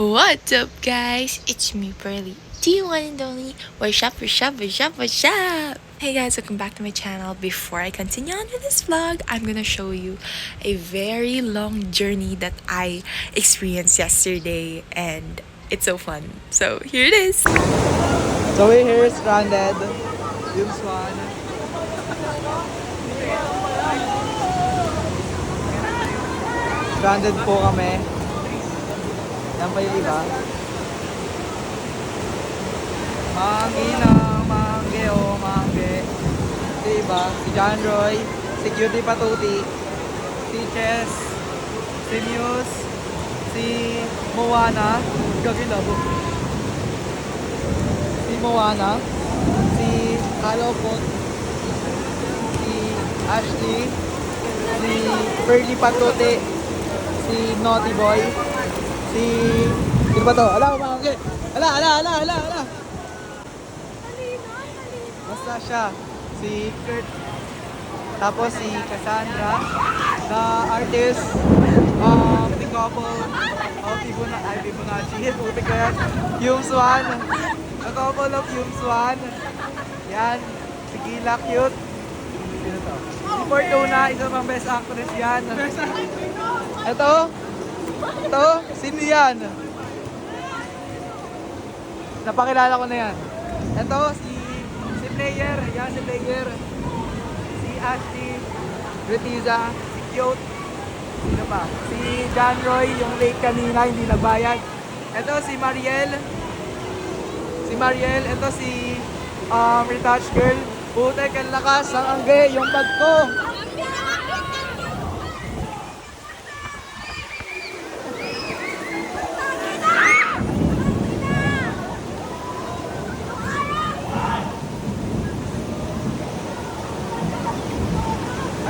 What's up, guys? It's me, Pearly. The one and only. What's up, what's up, what's up, what's up? Hey guys, welcome back to my channel. Before I continue on with this vlog, I'm gonna show you a very long journey that I experienced yesterday, and it's so fun. So here it is. So we're here stranded. Yung Swan. Stranded po kami. Yan pa yung iba. Manggi na, mangge o mangge. Si iba, si John Roy, si Cutie Patuti, si Chess, si Muse, si Moana, Gagilabo. Si Moana, si Kalopot, si Ashley, si Pearly Patuti, si Naughty Boy, si... Sino ba to? Ala, umangge! Ala! Basta siya. Si Kurt. Tapos si Cassandra, the artist of the couple of Fibonacci. Puti ko yan. Yung Swan. The couple of yung Swan. Yan. Si Gila Cute. Sino to? Si Fortuna, isa pang best actress yan. Ito. Sino yan? Napakilala ko na yan. Ito, si Player. Yan, si Player. Si Ashley. Retiza. Si Cute. Sino pa? Si John Roy, yung late kanina, hindi nagbayad. Ito, si Mariel. Ito, si Retouch Girl. Putek, ang lakas. Ang angge, yung bag ko.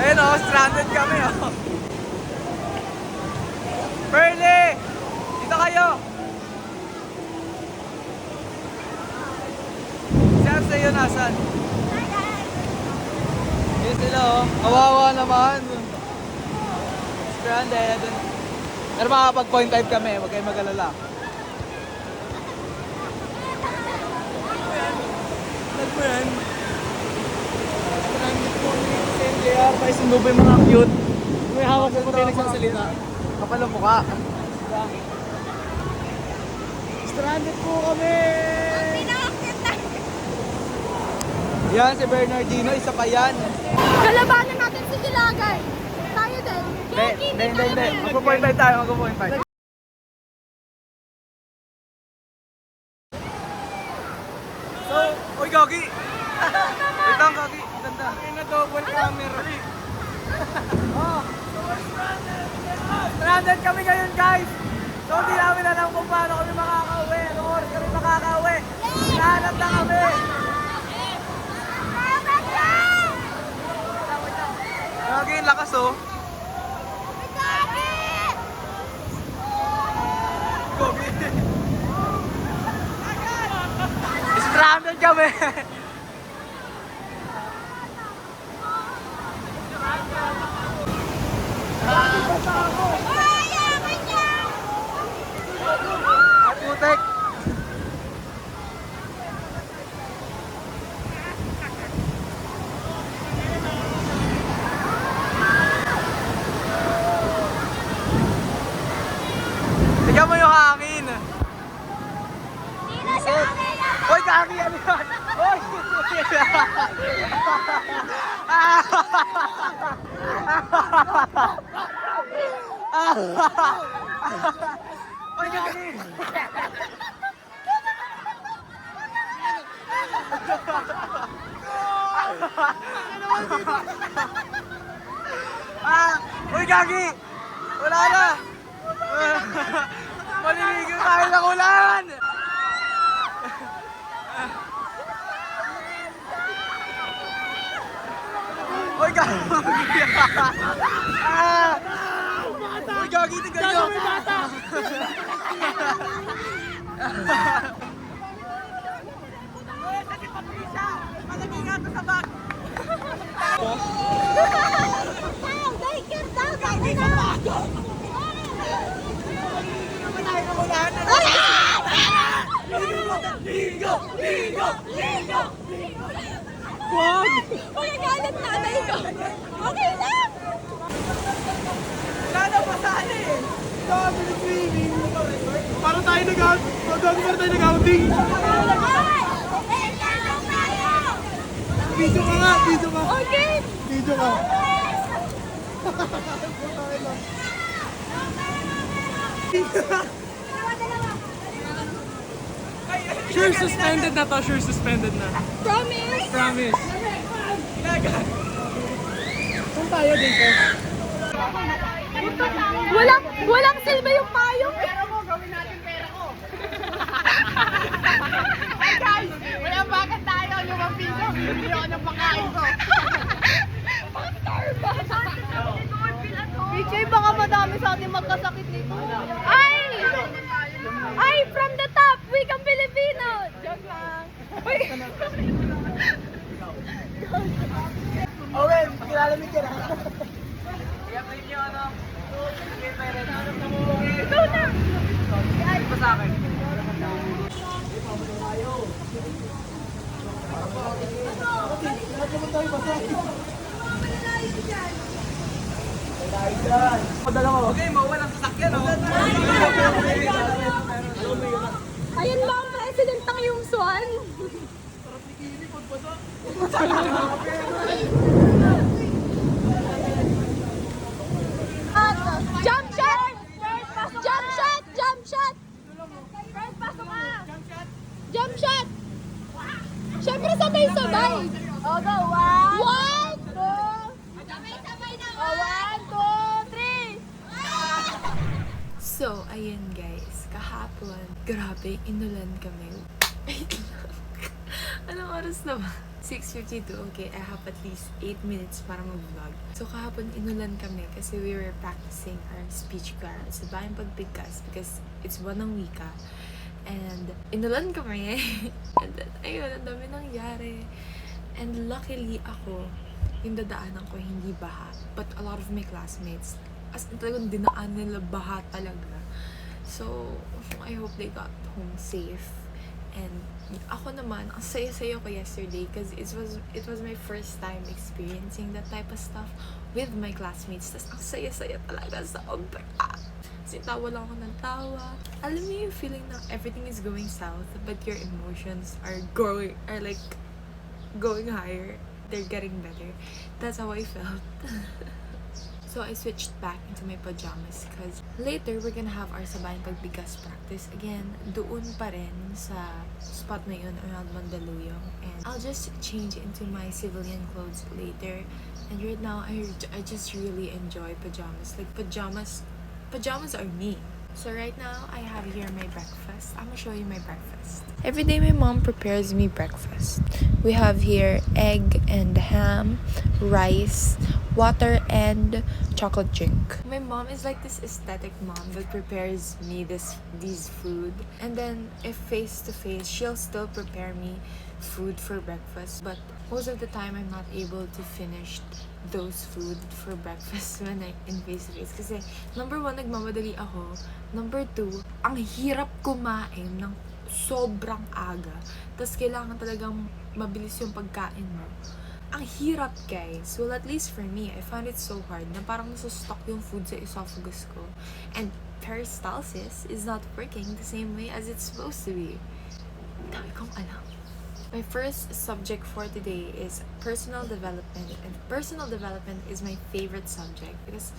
Ayun o, stranded kami o. Pearly! Dito kayo! Saan sa'yo nasan? Yun sila o. Kawawa naman. Stranded. Pero makakapag 0.5 kami, huwag kayong mag-alala. Nagpunan. Kaya pa isundo yung mga cute. May hawak ko puti nagsasalita. Kapal ang mukha. Stranded po kami! Yan, si Bernardino, isa pa yan. Kalabanan natin si Dilagay. Tayo din. Hindi. Mag-point tayo, mag-point. So, oy Gagi! Wait lang Gagi, ganda. Ay na double camera. Stranded kami ngayon guys. So hindi namin alam kung paano kami makakauwi. Anong oras kami makakauwi. Hinahanap na kami. Gagi, yung lakas oh. Stranded kami. Putek. Tignan mo yung hangin. Hoy, Gagi, ano yan? Hoy! Hoy, Gagi! Hoy, Gagi! Wala na! Maliligo tayo ng ulan! Hoy, Gagi! Hoy, Gagi, tignan nyo! May bata! Malagay nga ito sa bag! Ay, Wag! Magagalit nanay ko. Okay lang. Wala na pasali eh! Sabi ni swimming! Paano tayo nag-outing? Video ka nga! Video ka! Okay. Video ka! Sure suspended na to, sure suspended na. Promise. Promise. Saan tayo dito? Walang silbi yung payong. Hey guys, may ambakan tayo, 5 piso, bibili ako ng pagkain ko. BJ, baka madami sa atin magkasakit nito. Ay, from the top, wikang Pilipino. Joke lang. Owen, kilalamig ka na. Ikaw na. Pa sa akin. Okay, mawalang sasakyan, oh. Ayun ba ang president ng yung Swan? Jump shot! Jump shot! Jump shot! First, pasok ka! Jump shot! Siyempre sabay-sabay! O, go! 1, 2... Sabay-sabay na! 1, 2, 3! So, ayun guys, kahapon, grabe, inulan kami. Wait lang. Anong oras na ba? 6:52. Okay, I have at least 8 minutes para mag-vlog. So, kahapon inulan kami kasi we were practicing our speech choir sa Bayang Pagbigkas because it's buwan ng wika. And inulan kami. And then, ayun, ang dami nangyari. And luckily ako, yung dadaanan ko hindi baha. But a lot of my classmates, as in talagang dinaan nila baha talaga. So, I hope they got home safe. And ako naman, ang saya-saya ko yesterday because it was my first time experiencing that type of stuff with my classmates. Tas ang saya-saya talaga sa obra. Kasi tawa lang ako ng tawa. Alam mo yung feeling na everything is going south but your emotions are going higher. They're getting better. That's how I felt. So I switched back into my pajamas because later we're gonna have our Sabayang Pagbigas practice again doon pa rin sa spot na yun around Mandaluyong, and I'll just change into my civilian clothes later. And right now I just really enjoy pajamas. Like pajamas are me. So right now I have here my breakfast. I'm gonna show you my breakfast. Every day my mom prepares me breakfast. We have here egg and ham, rice, water, and chocolate drink. My mom is like this aesthetic mom that prepares me these food, and then if face to face she'll still prepare me food for breakfast, but most of the time I'm not able to finish those food for breakfast when I in face to face kasi number 1 nagmamadali ako, number 2 ang hirap kumain ng sobrang aga, tas kailangan talagang mabilis yung pagkain mo. Ang hirap guys. Well, at least for me, I found it so hard na parang nasustock yung food sa esophagus ko. And peristalsis is not working the same way as it's supposed to be. Dami kong alam. My first subject for today is personal development. And personal development is my favorite subject because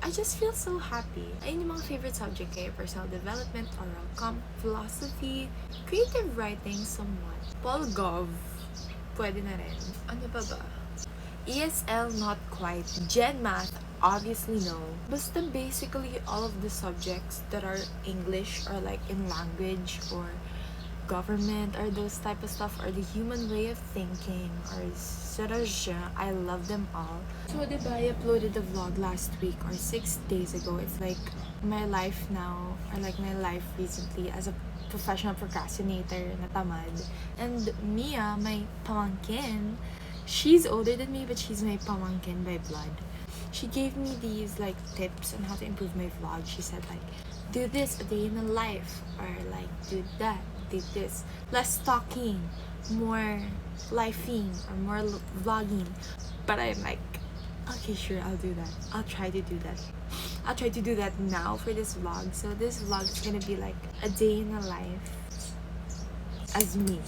I just feel so happy. Ayun yung mga favorite subject kayo. Personal development, oral comp, philosophy, creative writing somewhat. Paul Gov. Pwede na rin. Ano pa ba? ESL, not quite. Gen Math, obviously no. Basta basically all of the subjects that are English or like in language or government or those type of stuff or the human way of thinking or I love them all. So diba, I uploaded the vlog last week or 6 days ago. It's like my life now, or like my life recently as a professional procrastinator na tamad. And Mia, my pamangkin, she's older than me but she's my pamangkin by blood. She gave me these like tips on how to improve my vlog. She said like, do this a day in the life or like do that. update this. Less talking, more lifing, or more vlogging. But I'm like, okay, sure, I'll do that. I'll try to do that. I'll try to do that now for this vlog. So this vlog is gonna be like a day in a life as me.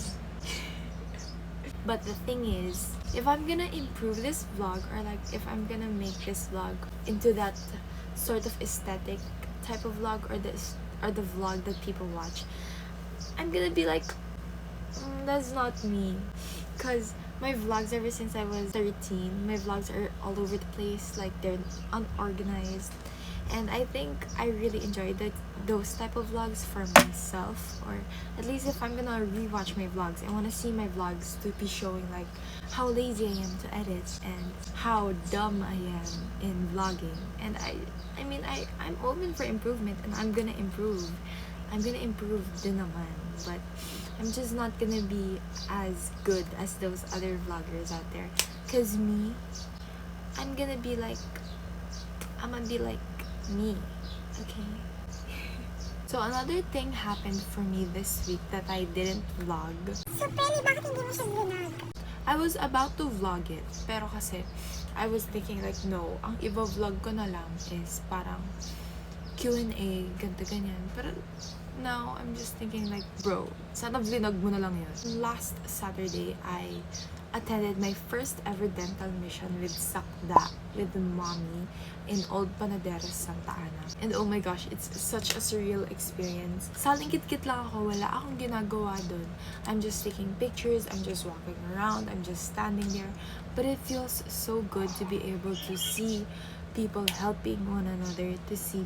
But the thing is, if I'm gonna improve this vlog, or like if I'm gonna make this vlog into that sort of aesthetic type of vlog, or the vlog that people watch, I'm gonna be like, that's not me. Cause my vlogs ever since I was 13, my vlogs are all over the place, like they're unorganized. And I think I really enjoy those type of vlogs for myself, or at least if I'm gonna rewatch my vlogs, I want to see my vlogs to be showing like how lazy I am to edit and how dumb I am in vlogging. And I'm open for improvement, and I'm gonna improve. I'm gonna improve din naman, but I'm just not gonna be as good as those other vloggers out there. Cause me, I'm gonna be like me, okay? So another thing happened for me this week that I didn't vlog. So, Pelly, bakit hindi mo siya vlog? I was about to vlog it, pero kasi I was thinking like, no, ang i-vlog ko na lang is parang Q&A, ganto ganyan. Pero now, I'm just thinking like, bro, sana vlog mo na lang yun. Last Saturday, I attended my first ever dental mission with Sakda, with mommy, in Old Panaderos, Santa Ana. And oh my gosh, it's such a surreal experience. Salingkit-kit lang ako, wala akong ginagawa dun. I'm just taking pictures, I'm just walking around, I'm just standing there. But it feels so good to be able to see people helping one another, to see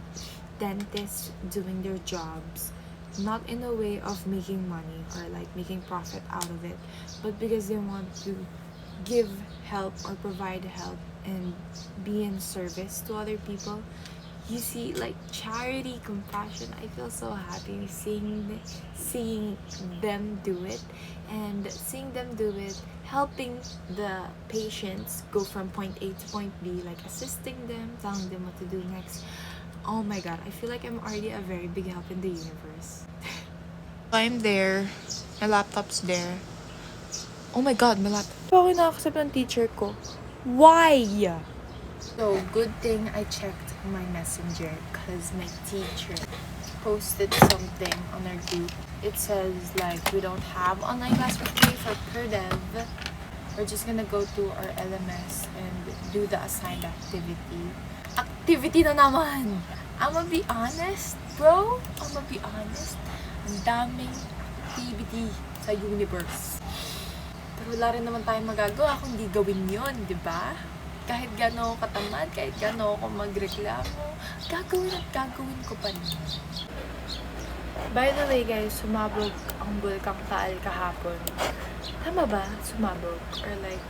dentists doing their jobs. Not in a way of making money or like making profit out of it, but because they want to give help or provide help and be in service to other people. You see, like charity, compassion. I feel so happy seeing them do it, and seeing them do it, helping the patients go from point A to point B, like assisting them, telling them what to do next. Oh my god, I feel like I'm already a very big help in the universe. I'm there. My laptop's there. Oh my god, my laptop. Bakit nakakasap ng teacher ko? Why? So, good thing I checked my messenger because my teacher posted something on our group. It says like, we don't have online class for today for per-dev. We're just gonna go to our LMS and do the assigned activity. Activity na naman! I'ma be honest, bro. I'ma be honest. Ang daming activity sa universe. Pero wala rin naman tayong magagawa kung di gawin yun, di ba? Kahit gano'n katamad, kahit gano'n ako magreklamo, gagawin at gagawin ko pa rin. By the way guys, sumabog ang Bulkang Taal kahapon. Tama ba? Sumabog? Or like,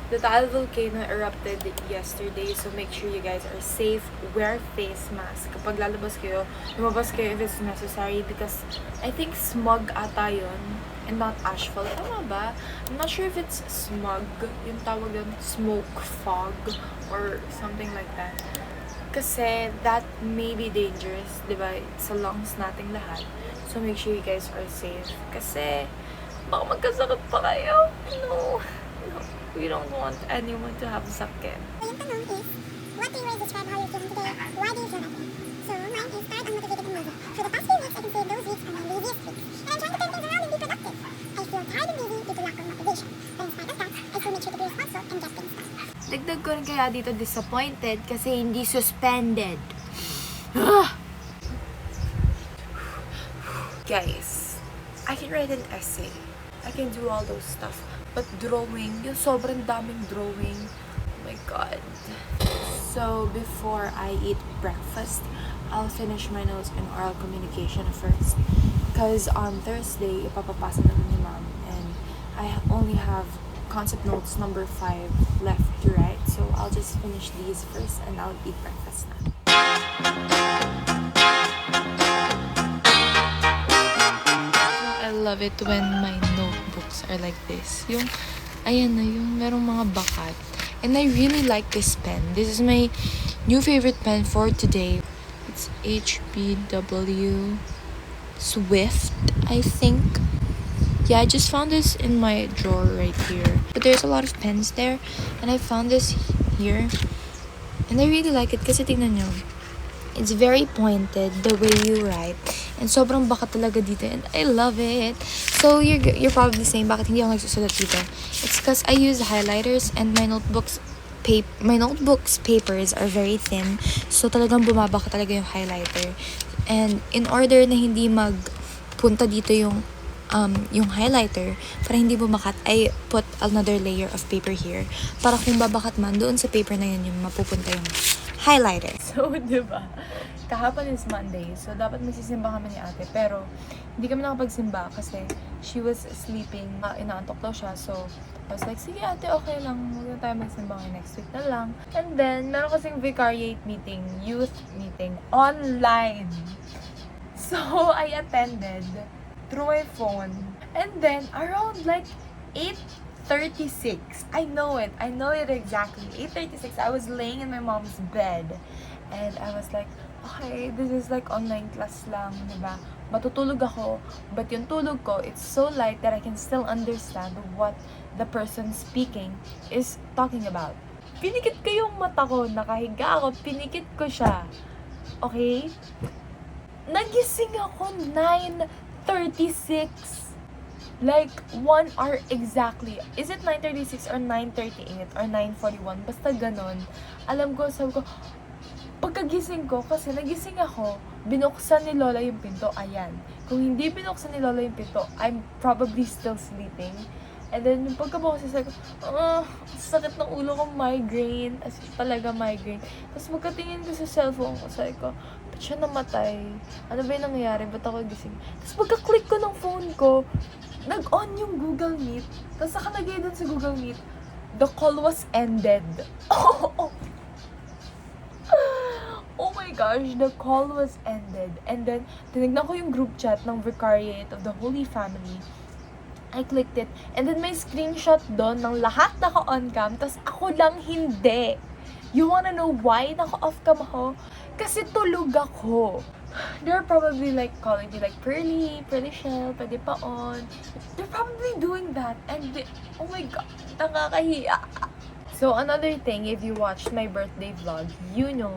the Taal volcano erupted yesterday, so make sure you guys are safe. Wear face mask. Kapag lalabas kayo, lumabas kayo if it's necessary, because I think smog ata yun and not ashfall. Tama ba? I'm not sure if it's smog, yung tawag yun, smoke fog or something like that. Kasi that may be dangerous, diba? Sa lungs nating lahat. So make sure you guys are safe. Kasi baka magkasakit pa kayo. No. We don't want anyone to have sakit. So, yung tanong is, what do you will describe how you're feeling today? Why do you feel that way? So, mine is tired, unmotivated, and lazy. For the past few weeks, I can say those weeks are my laziest weeks. And I'm trying to turn things around and be productive. I feel tired and lazy due to lack of motivation. But in spite of that, I still make sure to be responsible and get things done. Dagdag ko rin kaya dito disappointed kasi hindi suspended. Guys, I can write an essay. I can do all those stuff. But drawing, yung sobrang daming drawing. Oh my god. So, before I eat breakfast, I'll finish my notes in oral communication first. Because on Thursday, ipapapasa na ni mom. And I only have concept notes number 5 left to write. So, I'll just finish these first and I'll eat breakfast na. I love it when my notebooks are like this. Yung, ayan na, yung merong mga bakat. And I really like this pen. This is my new favorite pen for today. It's HBW Swift, I think. Yeah, I just found this in my drawer right here. But there's a lot of pens there. And I found this here. And I really like it kasi tingnan nyo. It's very pointed the way you write. And sobrang baka talaga dito. And I love it. So you're probably saying, bakit hindi ako nagsusulat dito? It's because I use highlighters and my notebook's papers are very thin. So talagang bumabaka talaga yung highlighter. And in order na hindi magpunta dito yung highlighter, para hindi bumakat, I put another layer of paper here. Para kung babakat man, doon sa paper na yun yung mapupunta yung highlighter. So, diba? Kahapon is Monday. So, dapat magsisimba kami ni ate. Pero, hindi kami nakapagsimba kasi she was sleeping. Inaantok daw siya. So, I was like, sige ate, okay lang. Huwag na tayo magsimba ngayon. Next week na lang. And then, meron kasing vicariate meeting, youth meeting, online. So, I attended through my phone. And then, around like 8:36, I know it exactly. 8:36, I was laying in my mom's bed. And I was like, okay, this is like online class lang, diba? Matutulog ako, but yung tulog ko, it's so light that I can still understand what the person speaking is talking about. Pinikit ko yung mata ko, nakahiga ako, pinikit ko siya. Okay? Nagising ako 9:36. Like, 1 hour exactly. Is it 9:36 or 9:38 or 9:41? Basta ganon. Alam ko, sabi ko, pagkagising ko, kasi nagising ako, binuksan ni Lola yung pinto, ayan. Kung hindi binuksan ni Lola yung pinto, I'm probably still sleeping. And then, yung pagkabukas, sabi ko, sakit ng ulo ko, migraine. As in, talaga migraine. Tapos magkatingin ko sa cellphone ko, sabi ko, ba't siya namatay? Ano ba yung nangyayari? Ba't ako gising? Tapos pagka-click ko ng phone ko, nag-on yung Google Meet. Tapos nakalagay dun sa Google Meet, the call was ended. Oh my gosh, the call was ended. And then, tinignan ko yung group chat ng Vicariate of the Holy Family. I clicked it. And then may screenshot doon ng lahat naka-on cam, tas ako lang hindi. You wanna know why naka-off cam ako? Kasi tulog ako. They're probably like calling me like, Pearly Shell, pwede pa on. They're probably doing that. And oh my God, nakakahiya. So another thing, if you watched my birthday vlog, you know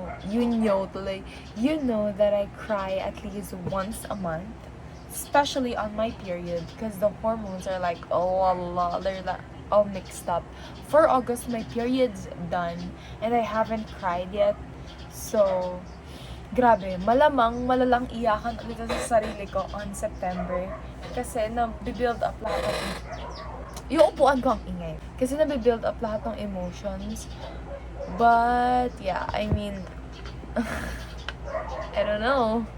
that I cry at least once a month. Especially on my period, because the hormones are like, oh Allah, they're like all mixed up. For August, my period's done, and I haven't cried yet. So, grabe, malalang iyakan ulit sa sarili ko on September. Kasi na-build up lahat ng, yung upuan ko ang ingay. Kasi na-build up lahat ng emotions. But, yeah, I mean, I don't know.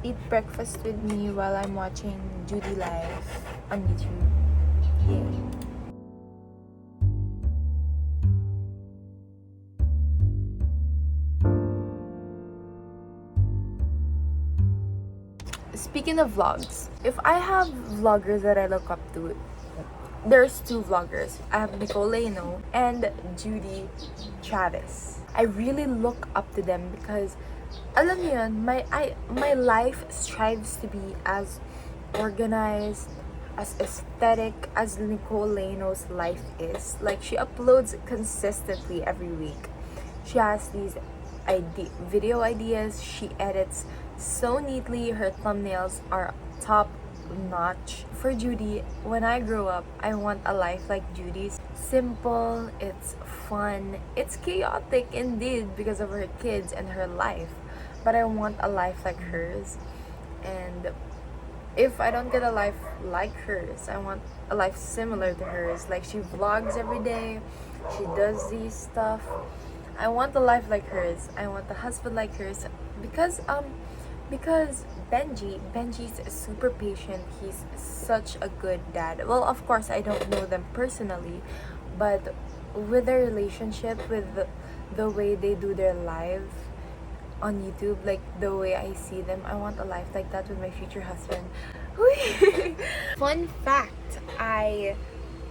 Eat breakfast with me while I'm watching Judy Live on YouTube. Yay. Speaking of vlogs, if I have vloggers that I look up to, there's two vloggers. I have Nicole Leno and Judy Travis. I really look up to them because alam niyo yun, my life strives to be as organized, as aesthetic as Nicole Leno's life is. Like, she uploads consistently every week. She has these video ideas. She edits so neatly. Her thumbnails are top notch. For Judy, when I grow up, I want a life like Judy's. Simple, it's fun, it's chaotic indeed because of her kids and her life. But I want a life like hers. And if I don't get a life like hers, I want a life similar to hers. Like, she vlogs every day, she does these stuff. I want a life like hers. I want a husband like hers. Because Benji's super patient. He's such a good dad. Well, of course, I don't know them personally, but with their relationship, with the way they do their live on YouTube, like the way I see them, I want a life like that with my future husband. Fun fact, I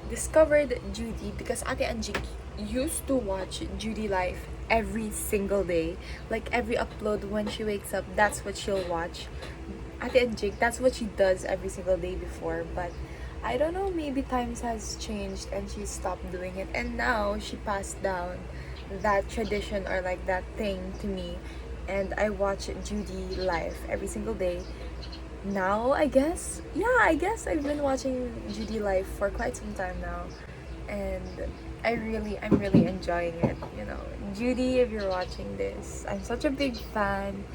discovered Judy because Ate Angie used to watch Judy Live every single day. Like, every upload when she wakes up, that's what she'll watch. Ate Anjik, that's what she does every single day before. But I don't know, maybe times has changed and she stopped doing it. And now she passed down that tradition or like that thing to me. And I watch Judy live every single day. Now, I guess I've been watching Judy live for quite some time now. And I'm really enjoying it, you know. Judy, if you're watching this, I'm such a big fan.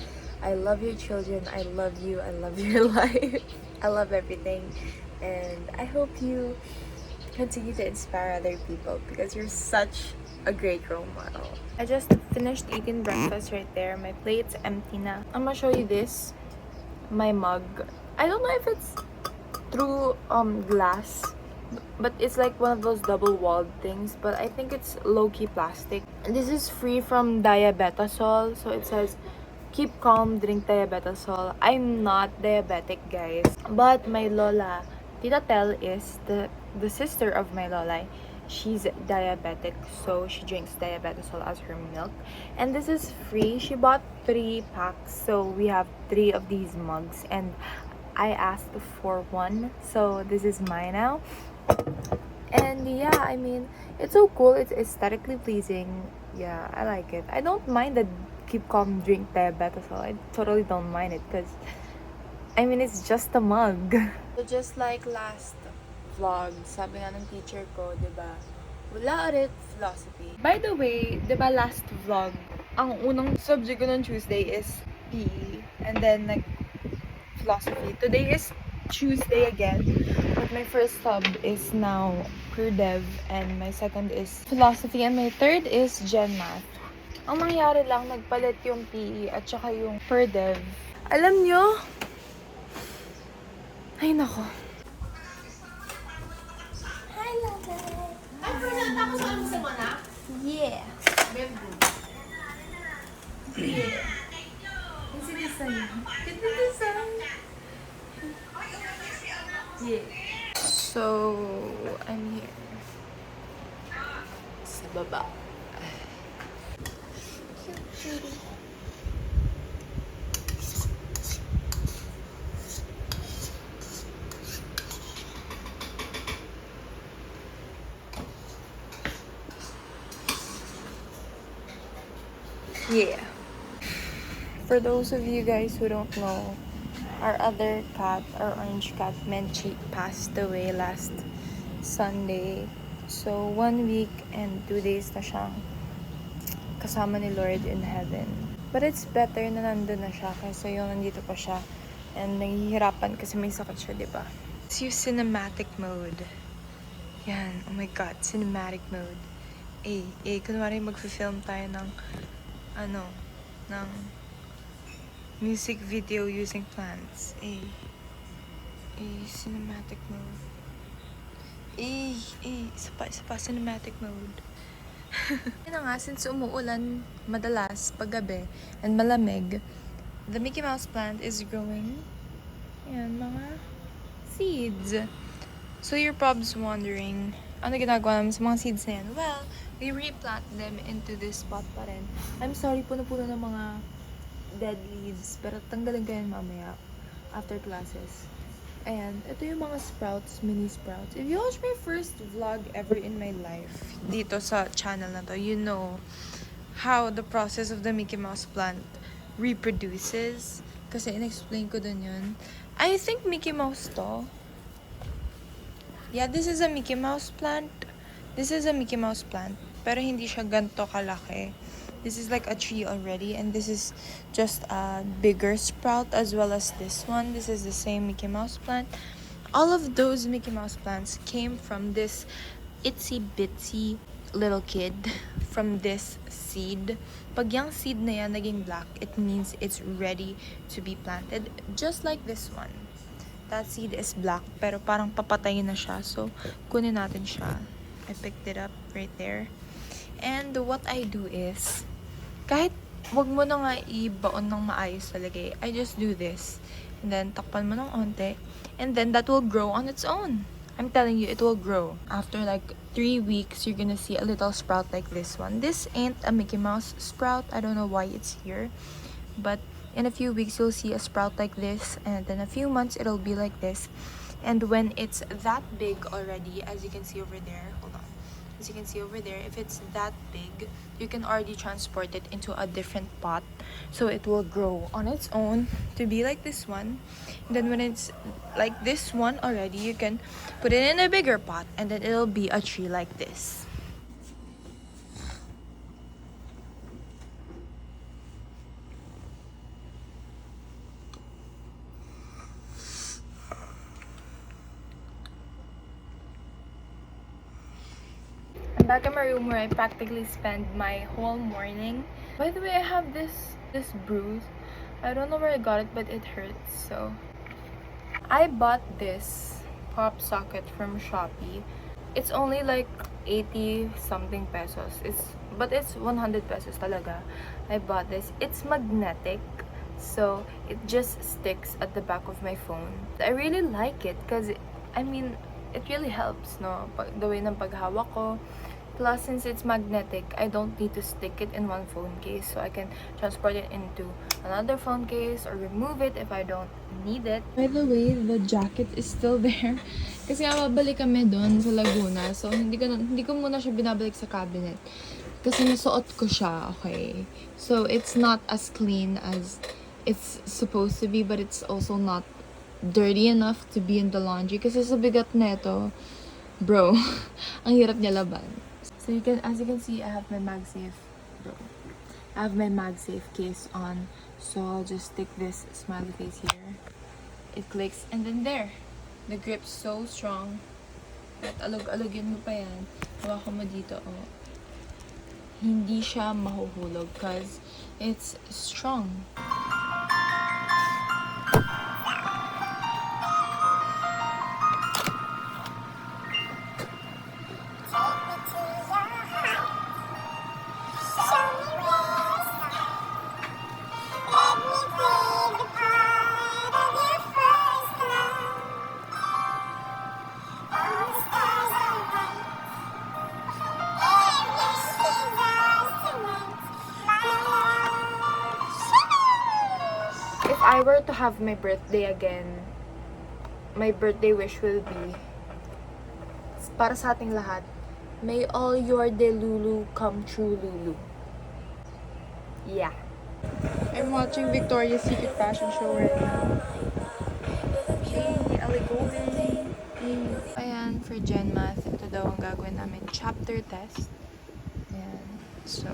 I love your children. I love you. I love your life. I love everything. And I hope you continue to inspire other people because you're such a great role model. I just finished eating breakfast right there. My plate's empty na. I'm gonna show you this. My mug. I don't know if it's through glass, but it's like one of those double-walled things, but I think it's low-key plastic. And this is free from diabetasol, so it says keep calm, drink diabetasol. I'm not diabetic, guys, but my lola, Tita Tel, is the sister of my lola. She's diabetic, so she drinks diabetasol as her milk. And this is free. She bought 3 packs, so we have 3 of these mugs, and I asked for 1, so this is mine now. And yeah, I mean, it's so cool. It's aesthetically pleasing. Yeah, I like it. I don't mind that keep calm, drink diabetasol. I totally don't mind it because I mean, it's just a mug. So just like last vlog, sabi nga ng teacher ko, diba, wala ulit philosophy. By the way, diba last vlog, ang unang subject ko ng Tuesday is PE, and then like philosophy. Today is Tuesday again, but my first sub is now per dev, and my second is philosophy, and my third is gen math. Ang nangyari lang, nagpalit yung PE at saka yung per dev. Alam nyo, ay nako. Hi, lover. Ay, present ako sa ano sa mana? Yeah. Very good. Yeah. Yung sinisan. Sinisan. Yeah. So, I'm here. Sa baba. Yeah. For those of you guys who don't know, our other cat, our orange cat, Menchie, passed away last Sunday. So, 1 week and 2 days na siyang kasama ni Lord in heaven. But it's better na nandun na siya kaysa yung nandito pa siya. And nahihirapan kasi may sakit siya, diba? Let's use cinematic mode. Yan. Oh my God. Cinematic mode. Kunwari mag-film tayo ng ng music video using plants. Cinematic mode. Isa pa, cinematic mode. Yun na nga, since umuulan madalas paggabi and malamig, the Mickey Mouse plant is growing. Yan, mga seeds. So you're probably wondering, ano ginagawa namin sa mga seeds na yan? Well, we replant them into this spot pa rin. I'm sorry, puno-puno ng mga dead leaves, pero tanggalin ko yan mamaya after classes. And ito yung mga sprouts, mini sprouts. If you watch my first vlog ever in my life dito sa channel na to, you know how the process of the Mickey Mouse plant reproduces. Kasi in-explain ko dun yun. I think Mickey Mouse to. Yeah, this is a Mickey Mouse plant. This is a Mickey Mouse plant. Pero hindi siya ganito kalaki. This is like a tree already. And this is just a bigger sprout as well as this one. This is the same Mickey Mouse plant. All of those Mickey Mouse plants came from this itsy bitsy little kid from this seed. Pag yung seed na yan naging black, it means it's ready to be planted. Just like this one. That seed is black, pero parang papatayin na siya. So, kunin natin siya. I picked it up right there. And what I do is, kahit wag mo na nga ibaon ng maayos talagay, I just do this. And then, takpan mo ng onte. And then, that will grow on its own. I'm telling you, it will grow. After like 3 weeks, you're gonna see a little sprout like this one. This ain't a Mickey Mouse sprout. I don't know why it's here. But In a few weeks, you'll see a sprout like this, and in a few months, it'll be like this. And when it's that big already, as you can see over there, hold on. As you can see over there, if it's that big, you can already transport it into a different pot. So it will grow on its own to be like this one. And then when it's like this one already, you can put it in a bigger pot, and then it'll be a tree like this. I'm back in my room where I practically spend my whole morning. By the way, I have this bruise. I don't know where I got it, but it hurts. So I bought this pop socket from Shopee. It's only like 80 something pesos. But it's 100 pesos talaga. I bought this. It's magnetic, so it just sticks at the back of my phone. I really like it because I mean, it really helps, no? The way ng paghawak ko. Plus, since it's magnetic, I don't need to stick it in one phone case. So I can transport it into another phone case or remove it if I don't need it. By the way, the jacket is still there. Kasi nga babalik kami doon sa Laguna. So hindi ko muna siya binabalik sa cabinet. Kasi nasuot ko siya, okay? So it's not as clean as it's supposed to be, but it's also not dirty enough to be in the laundry. Kasi sa bigat neto, bro, ang hirap niya laban. So as you can see, I have my MagSafe, bro. I have my MagSafe case on. So I'll just stick this smiley face here. It clicks, and then there. The grip's so strong. At alug-alugin mo pa yan. Hawakan mo dito, oh. Hindi siya mahuhulog because it's strong. If I were to have my birthday again, my birthday wish will be, para sa ating lahat, may all your Delulu come true, Lulu. Yeah. I'm watching Victoria's Secret fashion show right now. Hey, Ellie Goulding. Ayan, for Gen Math, ito daw ang gagawin namin. Chapter test. Ayan. So,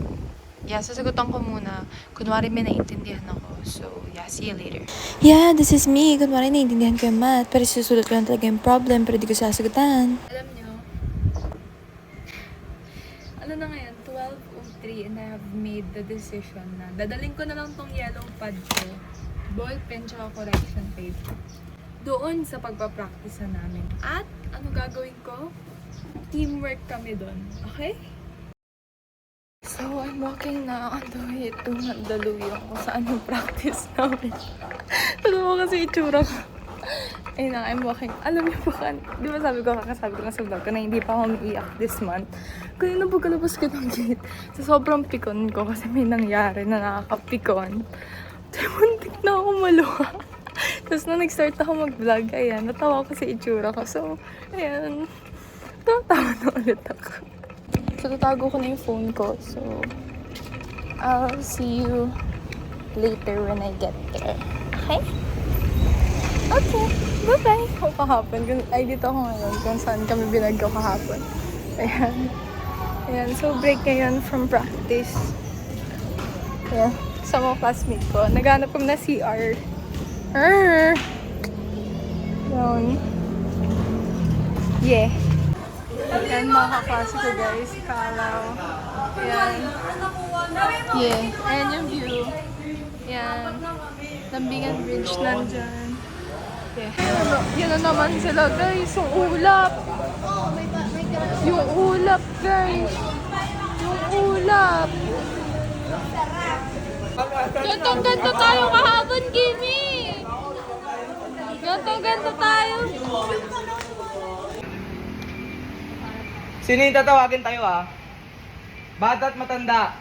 yeah, sasagutan ko muna. Kunwari may naiintindihan ako. So, yeah, see you later. Yeah, this is me. Kunwari naiintindihan ko yung math, pero susulat ko lang talaga yung problem, pero di ko sasagutan. Alam nyo, ano na ngayon, 12:03 and I have made the decision na dadaling ko na lang tong yellow pad ko, ball pen, tsaka correction paper doon sa pagpapractice na namin. At, ano gagawin ko? Teamwork kami doon. Okay? So, I'm walking na on the way to Mandaluyong kung saan yung practice namin. Ano mo kasi itsura ko. Ayun na, I'm walking. Alam niyo ba, di ba sabi ko nga sa vlog ko na hindi pa ako umiiyak this month. Kaya na pagkalabas ko ng gate, sa sobrang pikon ko kasi may nangyari na nakakapikon. Muntik na ako maluha. Tapos nung nag-start ako mag-vlog, ayan, natawa ko sa itsura ko. So, ayan, tawa na ulit ako. So, tatago ko na yung phone ko. So, I'll see you later when I get there. Okay? Okay, bye-bye. O kahapon, ay dito ako ngayon kung saan kami binagyo kahapon. Ayan. Ayan, so break ngayon from practice. Ayan, sa mga classmate ko. Naghanap kami na CR. Ayan. Yeah. Ayan mga kaklase ko guys, Kalaw. Ayan. Yeah, ayan yung view. Ayan. Lambingan Bridge nandyan. Yeah. Yan na naman sila guys, yung ulap. Yung ulap guys. Yung ulap. Gantong-ganto tayo kahapon, Kimi. Gantong-ganto tayo. Sino yung tatawagin tayo ah? Bata at matanda.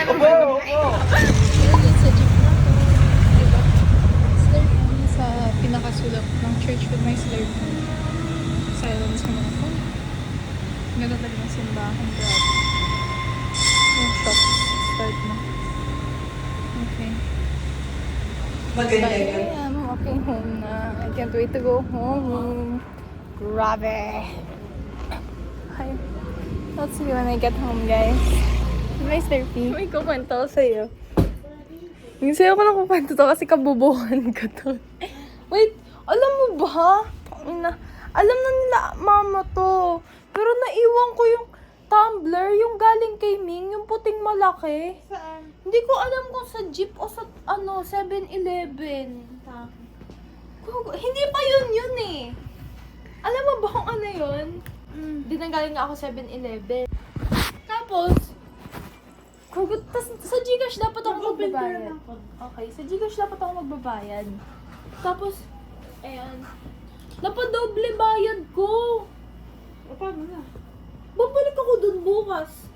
Opo, opo. Sa jeep na to. Diba? Slurpee sa pinakasulap ng Church with My Slurpee. Silence mo mga phone. Ganda talaga ng simbahan. Grabe. Yung shop. Start na. Okay. Maganda Bye. yun. I'm walking home na. I can't wait to go home. Grabe. Hi. I'll see you when I get home, guys. May Slurpee. May kukwento ko sa'yo. Yung sa'yo ko lang kukwento to kasi kabubuhan ko to. Wait, alam mo ba? Alam na nila mama to. Pero naiwan ko yung tumbler, yung galing kay Ming, yung puting malaki. Saan? Hindi ko alam kung sa jeep o sa 7-Eleven. Hindi pa yun eh. Alam mo ba kung ano yun? Dinanggaling nga ako 7-Eleven. Tapos, sa Gcash dapat ako magbabayad. Okay, sa Gcash dapat ako magbabayad. Tapos, ayan. Napadoble bayad ko. Paano na? Babalik ako dun bukas.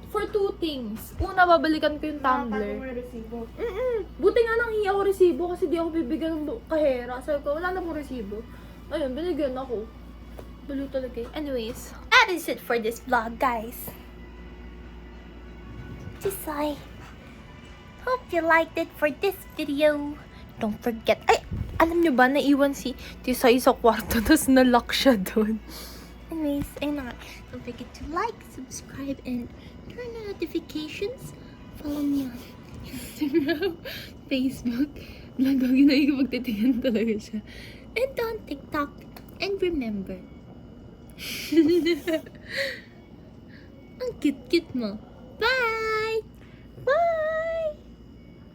For 2 things. Una, babalikan ko yung tumbler. Buti nga nang hiya ako resibo kasi di ako bibigyan ng kahera. Sabi ko, wala na pong resibo. Ayun, binigyan ako. Balo talaga eh. Anyways, that is it for this vlog, guys. Tisay. Hope you liked it for this video. Don't forget. Ay, alam nyo ba, naiwan si Tisay sa kwarto, tapos nalock siya doon. Anyways, ayun na nga. Don't forget to like, subscribe, and turn on notifications. Follow me on Instagram, Facebook. Lagi na magtitigan talaga siya. and on TikTok. And remember, ang cute-cute mo. Bye! Bye!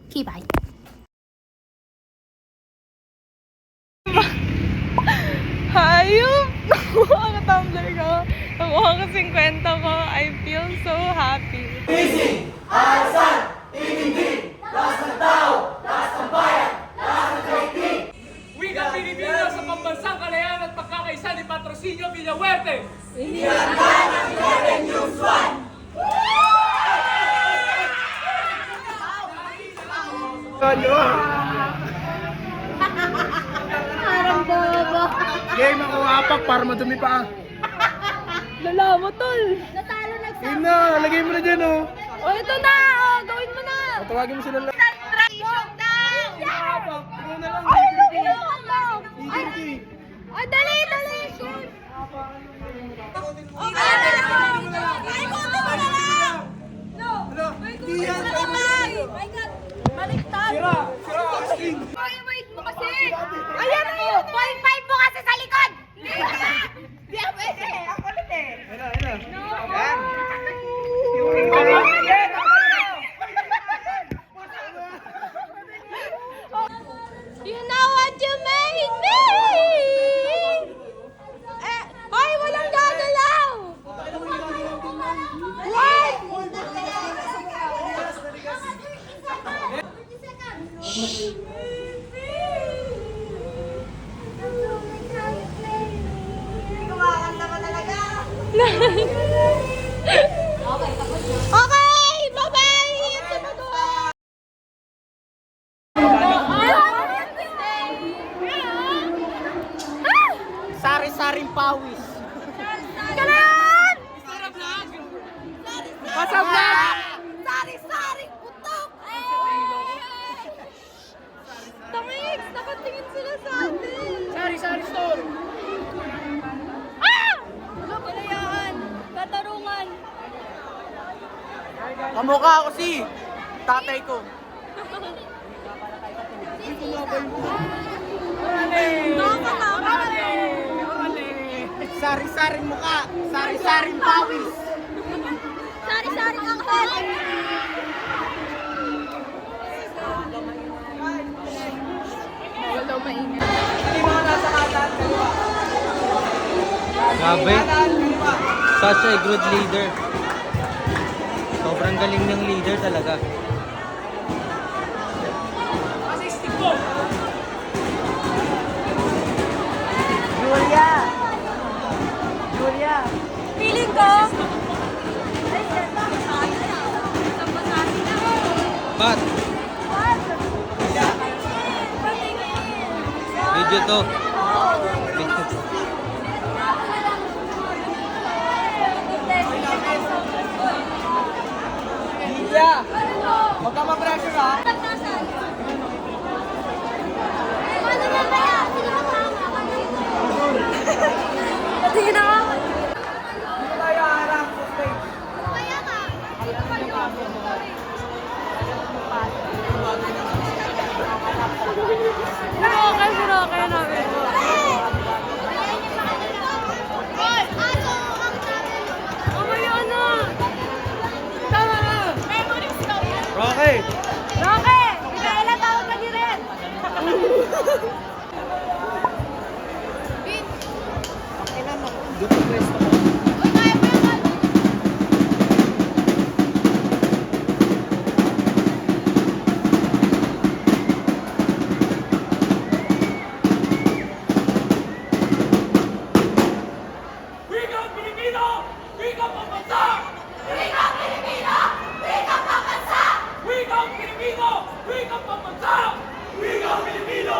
Okay, bye. Hayop! Nakuha ka tumbler ko. Nakuha ka 50 ko. I feel so happy. Wika Pilipino sa pambansang kalayaan at pagkakaisa ni Patrocinio Villahuerte. Game ako apak para madumi pa. Lala mo, tol. Yun na, lagay mo na dyan oh. O, ito na. O, gawin mo na. Tawagin mo sila lang. Apak, ikaw na lang. Ay, dali, dali. Wait mo kasi! Ayan mo! Point 5 mo kasi sa likod! Di ako pwede! Ako ulit eh! You know what you made me! Ay, walang gagalaw! What? Okay! Bye-bye! Sumagot! Sari-saring pawis. Kanan! What's up, vlog? Sari-saring putok! Tamix! Nakatingin sila sa atin! Sari-sari store. Ano palayaan? Katarungan! Kamukha ako si tatay ko. Sari-saring mukha, sari-saring pawis. Sari-saring angkol! Bawal daw maingat. Grabe. Such a good leader. Sobrang galing niyang leader talaga. Feeling ko, Cut. Video to. Lydia! Huwag ka ma-pressure ha! Dito tayo harap sa stage. Rocky! Wikang Pilipino! Wikang pambansa! Wikang Pilipino! Wikang pambansa! Wikang Pilipino! Wikang pambansa! Wikang Pilipino!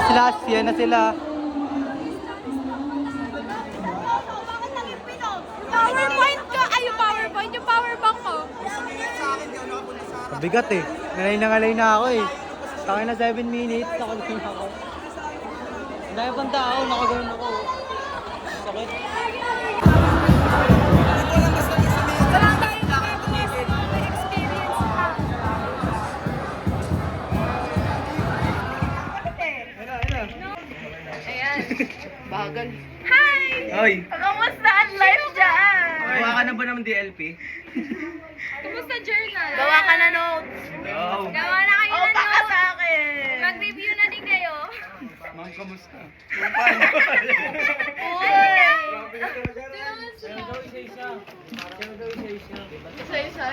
sila, siya na sila. PowerPoint ka! Ay, yung PowerPoint, yung powerbank mo. Mabigat eh. Ngalay na ako eh. Sa akin na 7 minutes, nakaganoon ako. Ang dami pang tao, nakaganoon ako. Sakit. Bagal. Hi! Hoy! Kamusta ang life dyan? Gawa ka na ba naman DLP? Kamusta journal? Gawa ka na notes. Oo. Gawa na kayo na notes. Sa akin. Mag-review na din kayo. Ma'am, kamusta? Uy! Isa-isa.